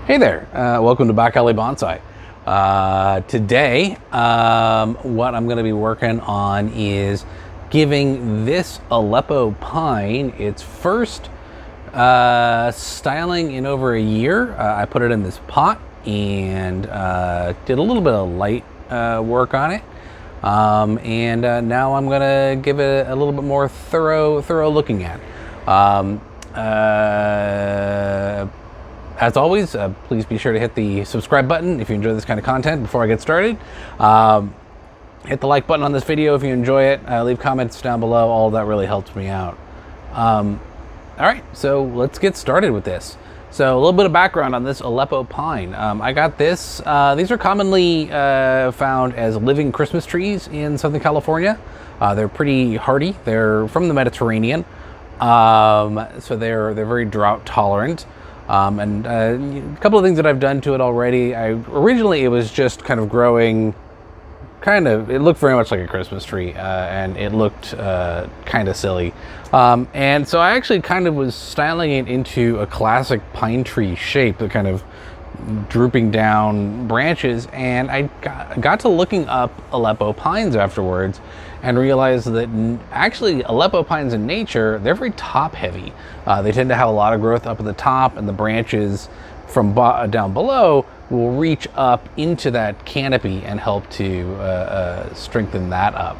Hey there, welcome to Back Alley Bonsai. Today, what I'm going to be working on is giving this Aleppo Pine its first styling in over a year. I put it in this pot and did a little bit of light work on it. Now I'm going to give it a little bit more thorough looking at. As always, please be sure to hit the subscribe button if you enjoy this kind of content before I get started. Hit the like button on this video if you enjoy it. Leave comments down below. All of that really helps me out. All right, so let's get started with this. So a little bit of background on this Aleppo Pine. I got this. These are commonly found as living Christmas trees in Southern California. They're pretty hardy. They're from the Mediterranean, so they're very drought tolerant. A couple of things that I've done to it already. Originally it was just kind of growing, it looked very much like a Christmas tree, and it looked kind of silly. And so I actually kind of was styling it into a classic pine tree shape, the kind of drooping down branches, and I got to looking up Aleppo pines afterwards and realized that actually Aleppo pines in nature, they're very top heavy. They tend to have a lot of growth up at the top, and the branches from down below will reach up into that canopy and help to strengthen that up.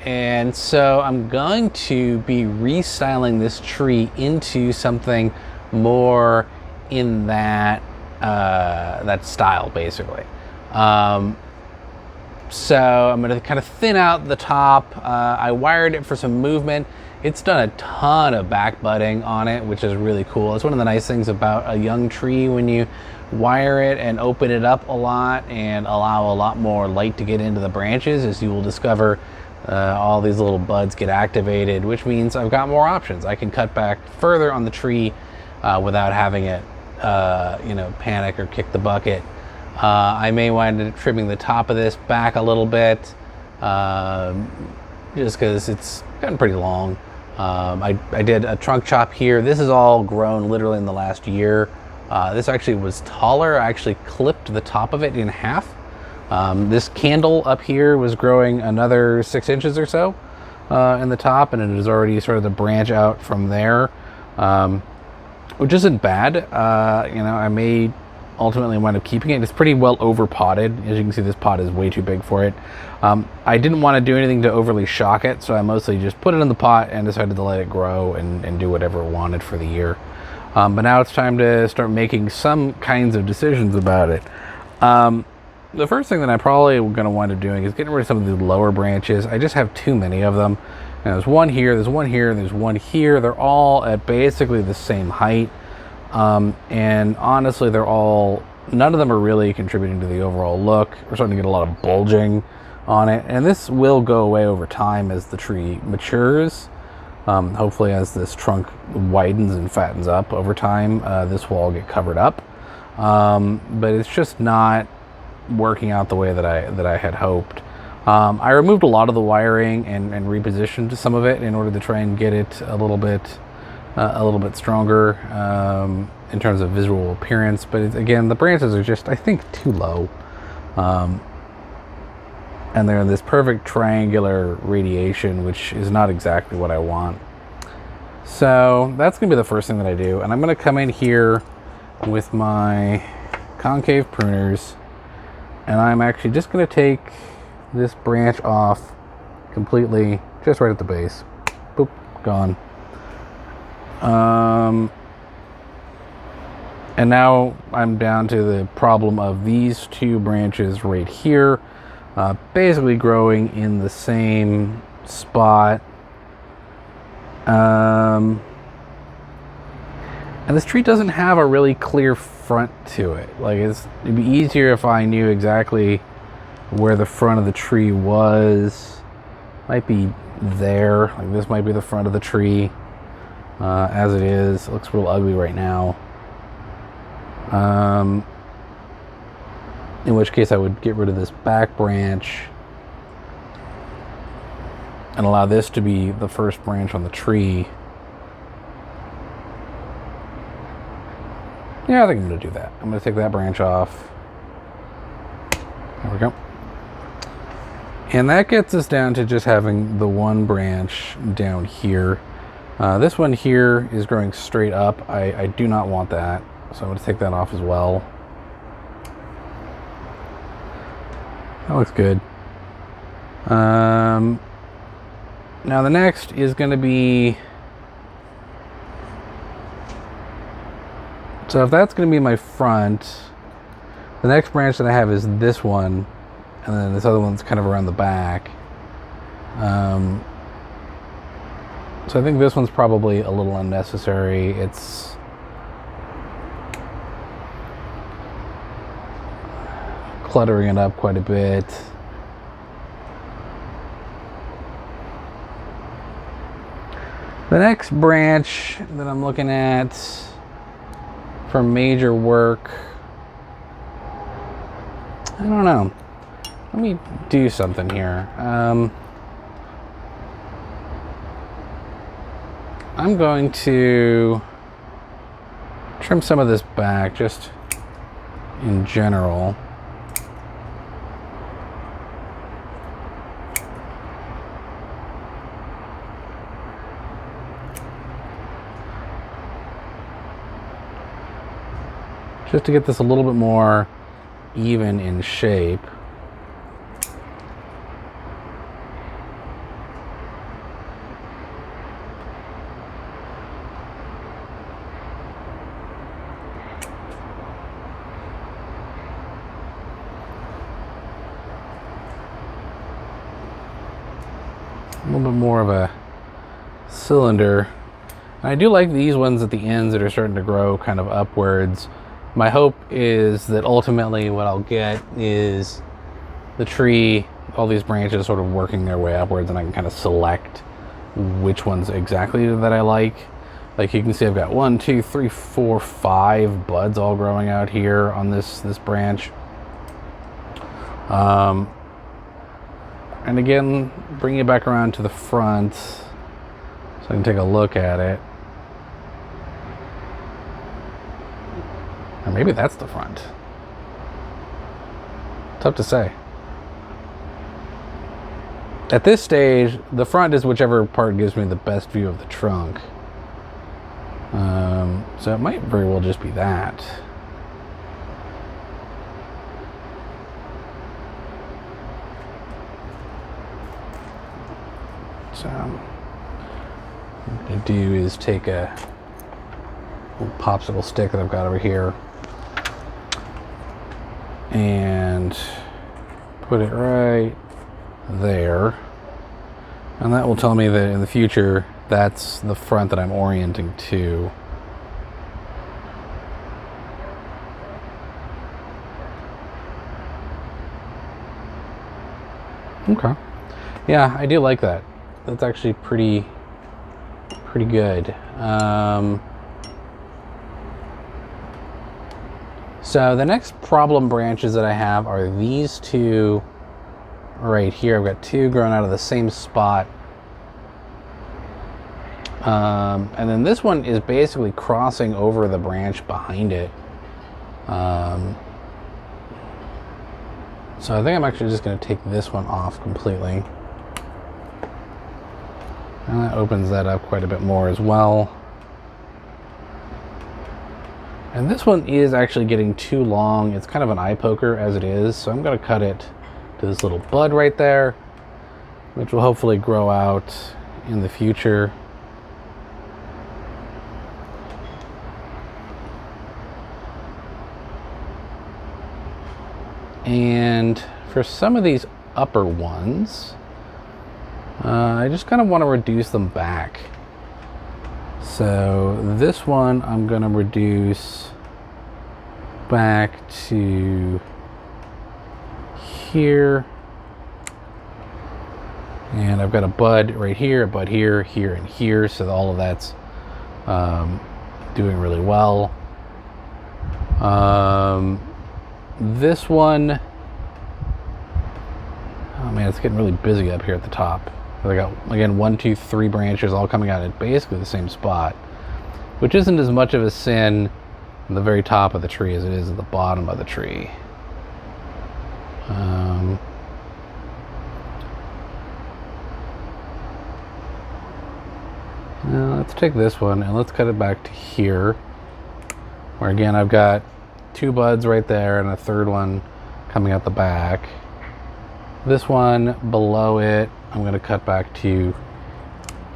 And so I'm going to be restyling this tree into something more in that style, basically. So I'm going to kind of thin out the top. I wired it for some movement. It's done a ton of back budding on it, which is really cool. It's one of the nice things about a young tree when you wire it and open it up a lot and allow a lot more light to get into the branches, is you will discover all these little buds get activated, which means I've got more options. I can cut back further on the tree without having it panic or kick the bucket. I may wind up trimming the top of this back a little bit, just because it's gotten pretty long. I did a trunk chop here. This is all grown literally in the last year. This actually was taller. I actually clipped the top of it in half. This candle up here was growing another 6 inches or so in the top, and it has already started to branch out from there, which isn't bad. I may ultimately wind up keeping it. It's pretty well over potted. As you can see, this pot is way too big for it. I didn't want to do anything to overly shock it, so I mostly just put it in the pot and decided to let it grow and do whatever it wanted for the year. But now it's time to start making some kinds of decisions about it. The first thing that I probably going to wind up doing is getting rid of some of the lower branches. I just have too many of them. And there's one here, there's one here, there's one here. They're all at basically the same height. And honestly, none of them are really contributing to the overall look. We're starting to get a lot of bulging on it. And this will go away over time as the tree matures. Hopefully as this trunk widens and fattens up over time, this will all get covered up. But it's just not working out the way that I had hoped. I removed a lot of the wiring and repositioned some of it in order to try and get it a little bit stronger in terms of visual appearance. But again, the branches are just, I think, too low. And they're in this perfect triangular radiation, which is not exactly what I want. So that's going to be the first thing that I do. And I'm going to come in here with my concave pruners, and I'm actually just going to take this branch off completely, just right at the base. Boop, gone. And now I'm down to the problem of these two branches right here, basically growing in the same spot. And this tree doesn't have a really clear front to it. It'd be easier if I knew exactly where the front of the tree was. Might be there. This might be the front of the tree. As it is, it looks real ugly right now. In which case I would get rid of this back branch and allow this to be the first branch on the tree. Yeah, I think I'm going to do that. I'm going to take that branch off. There we go. And that gets us down to just having the one branch down here. This one here is growing straight up. I do not want that, so I'm going to take that off as well. That looks good. Now the next is going to be... So if that's going to be my front, the next branch that I have is this one, and then this other one's kind of around the back. So I think this one's probably a little unnecessary. It's cluttering it up quite a bit. The next branch that I'm looking at for major work, I don't know. Let me do something here. I'm going to trim some of this back just in general. Just to get this a little bit more even in shape. A little bit more of a cylinder. And I do like these ones at the ends that are starting to grow kind of upwards. My hope is that ultimately what I'll get is the tree, all these branches sort of working their way upwards, and I can kind of select which ones exactly that I like. Like you can see I've got 1, 2, 3, 4, 5 buds all growing out here on this branch. And again, bringing it back around to the front so I can take a look at it. Or maybe that's the front. Tough to say. At this stage, the front is whichever part gives me the best view of the trunk. So it might very well just be that. So what I'm going to do is take a little popsicle stick that I've got over here and put it right there, and that will tell me that in the future that's the front that I'm orienting to. Okay, yeah, I do like that. That's actually pretty good. So the next problem branches that I have are these two right here. I've got two growing out of the same spot. And then this one is basically crossing over the branch behind it. So I think I'm actually just going to take this one off completely. And that opens that up quite a bit more as well. And this one is actually getting too long. It's kind of an eye poker as it is, so I'm going to cut it to this little bud right there, which will hopefully grow out in the future. And for some of these upper ones, I just kind of want to reduce them back. So this one I'm going to reduce back to here. And I've got a bud right here, a bud here, here, and here. So all of that's doing really well. This one, oh man, it's getting really busy up here at the top. I got, again, 1, 2, 3 branches all coming out at basically the same spot, which isn't as much of a sin from the very top of the tree as it is at the bottom of the tree. Now let's take this one and let's cut it back to here, where again I've got 2 buds right there and a third one coming out the back. This one below it, I'm going to cut back to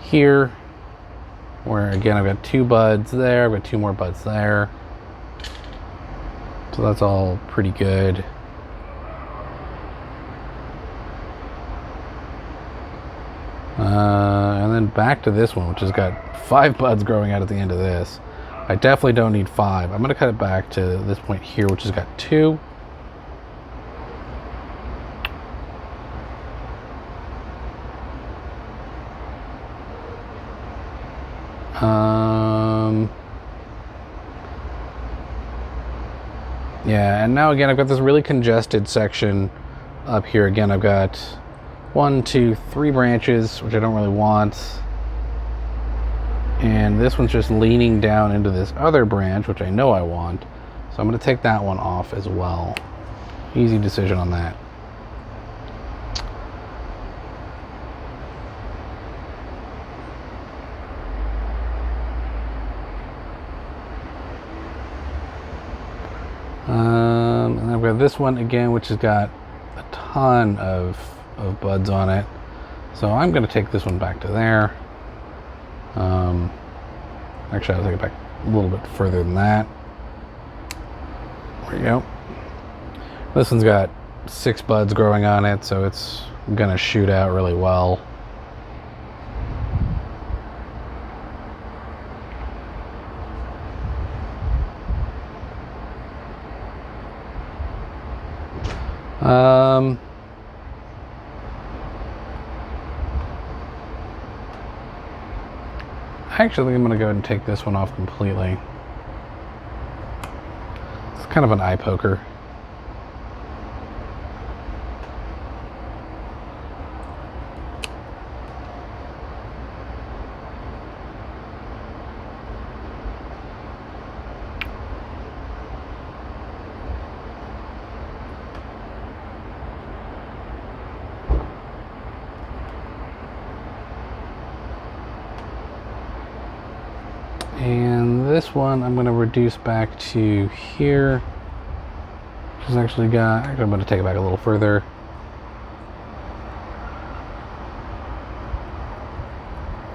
here, where again I've got 2 buds there, I've got 2 more buds there. So that's all pretty good. And then back to this one, which has got 5 buds growing out at the end of this. I definitely don't need 5. I'm going to cut it back to this point here, which has got 2. Yeah, and now again I've got this really congested section up here. Again, I've got 1, 2, 3 branches, which I don't really want. And this one's just leaning down into this other branch, which I know I want. So I'm going to take that one off as well. Easy decision on that. And I've got this one again, which has got a ton of buds on it. So I'm going to take this one back to there. Actually, I'll take it back a little bit further than that. There we go. This one's got 6 buds growing on it, so it's going to shoot out really well. Actually, I'm going to go ahead and take this one off completely. It's kind of an eye poker. And this one I'm going to reduce back to here, which has actually got, actually I'm going to take it back a little further.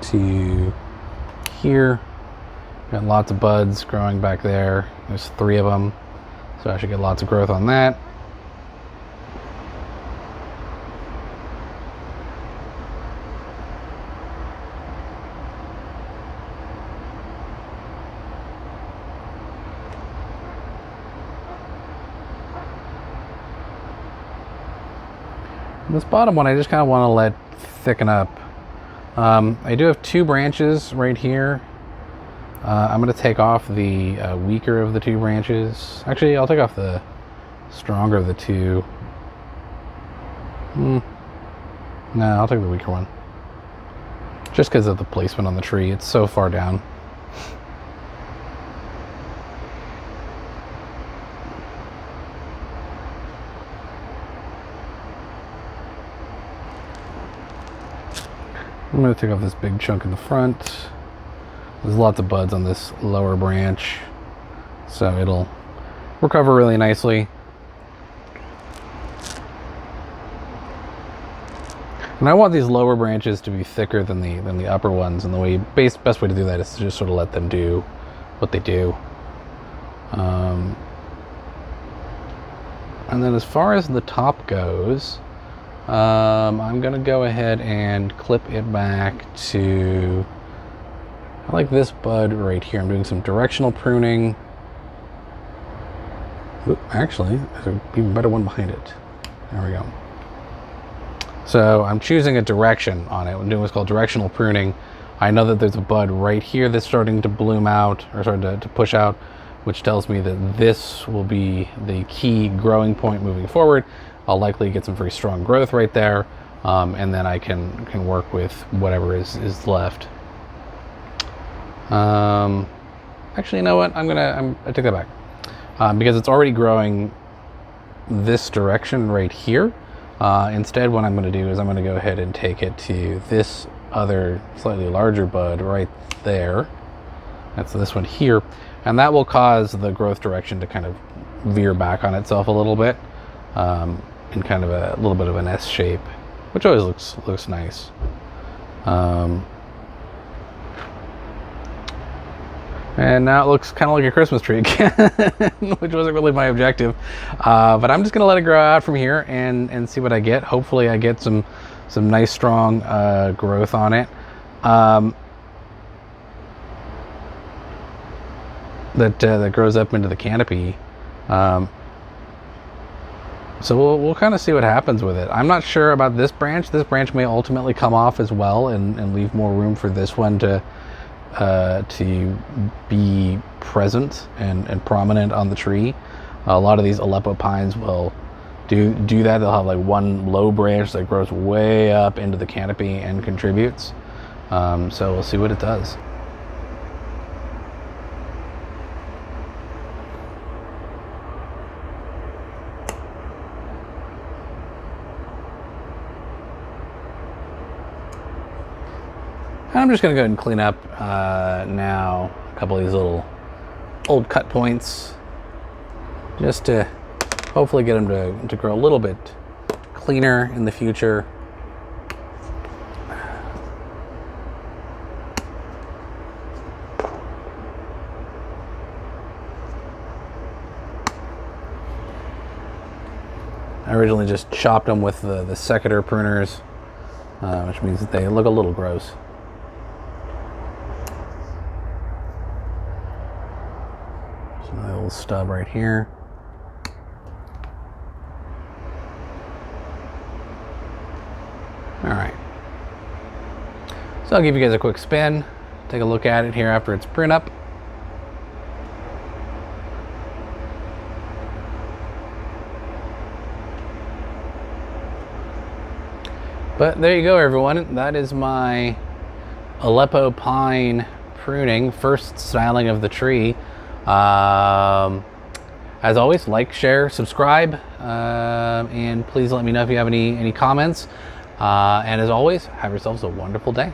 To here. Got lots of buds growing back there. There's 3 of them, so I should get lots of growth on that. This bottom one I just kind of want to let thicken up. I do have 2 branches right here. I'm going to take off the weaker of the 2 branches. Actually, I'll take off the stronger of the 2. No, I'll take the weaker one. Just because of the placement on the tree. It's so far down. I'm going to take off this big chunk in the front. There's lots of buds on this lower branch, so it'll recover really nicely. And I want these lower branches to be thicker than the upper ones, and the best way to do that is to just sort of let them do what they do. And then as far as the top goes, I'm gonna go ahead and clip it back to, I like this bud right here. I'm doing some directional pruning. Ooh, actually, there's an even better one behind it. There we go. So I'm choosing a direction on it. I'm doing what's called directional pruning. I know that there's a bud right here that's starting to bloom out, or starting to push out, which tells me that this will be the key growing point moving forward. I'll likely get some very strong growth right there, and then I can work with whatever is left. And Actually, you know what? I take that back. Because it's already growing this direction right here. Instead, what I'm going to do is I'm going to go ahead and take it to this other slightly larger bud right there. That's this one here. And that will cause the growth direction to kind of veer back on itself a little bit, in kind of a little bit of an S shape, which always looks nice. And now it looks kind of like a Christmas tree again, which wasn't really my objective. But I'm just gonna let it grow out from here and see what I get. Hopefully I get some nice strong growth on it. That grows up into the canopy. So we'll kind of see what happens with it. I'm not sure about this branch. This branch may ultimately come off as well and leave more room for this one to be present and prominent on the tree. A lot of these Aleppo pines will do that. They'll have like one low branch that grows way up into the canopy and contributes. So we'll see what it does. I'm just going to go ahead and clean up now a couple of these little old cut points, just to hopefully get them to grow a little bit cleaner in the future. I originally just chopped them with the secateur pruners, which means that they look a little gross. A little stub right here. All right. So I'll give you guys a quick spin. Take a look at it here after it's pruned up. But there you go, everyone. That is my Aleppo Pine pruning, first styling of the tree. As always, like, share, subscribe, and please let me know if you have any comments. And as always, have yourselves a wonderful day.